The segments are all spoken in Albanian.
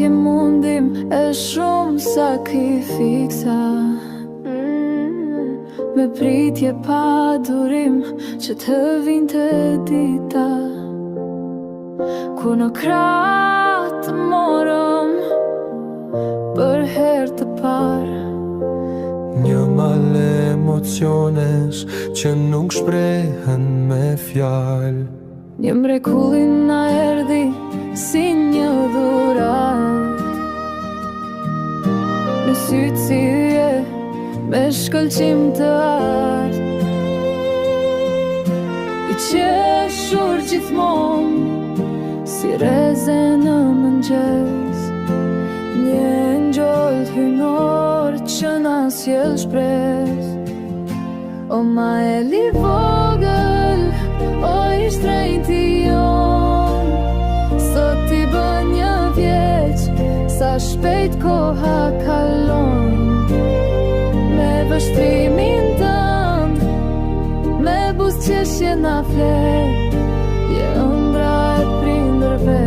ke mundim e shumë sakrifiksa, me pritje pa durim që të vinte dita ku në krah të morëm për herë të parë. Një mal emocionesh që nuk shprehen me fjalë. Një mrekulli na erdhi si një dhurat, në sytë si je me shkëlqim të art, i qeshur gjithmonë si reze në mëngjes, një ngjall hynor që na sjell shpresë. O ma e li vogël, o i shtrenjti jon, sot i bën një vjeç, sa shpejt koha kalon. Me vështrimin tënd, me buzëqeshje na flet, je ëndra e prindërve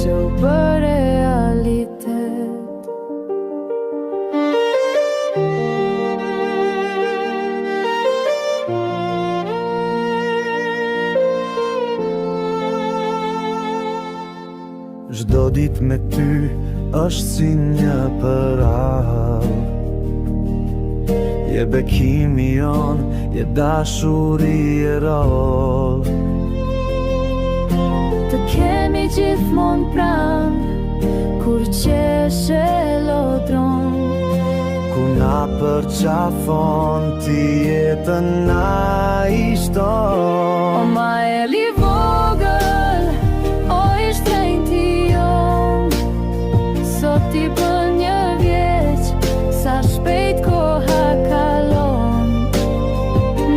që u bë realitet. Çdo ditë me ty është si një përhap, je bekimi jon, je dashuri e rrallë. Të kemi gjithmonë pranë, kur qeshe lodron, Ku na përqafon, ti jetën na i shton. o ma e li vogël, o i shtrenjti jon, sot i bën një vjeç, sa shpejt koha kalon.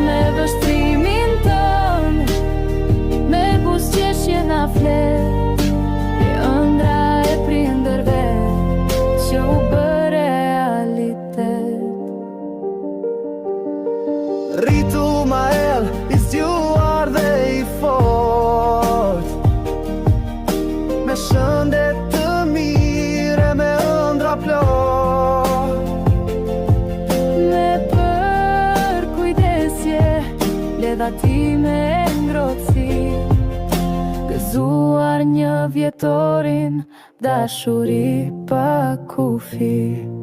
Me vështrimin tënd, me buzëqeshje na flet, je ëndra e prindërve që u bë realitet. Rritu ma el, i zgjuar dhe i fort, me shëndet të mire, me ëndra plot. Me për kujdesje, ledha ti me ngrotësi, gëzuar një vjetorin, dashuri pa kufi.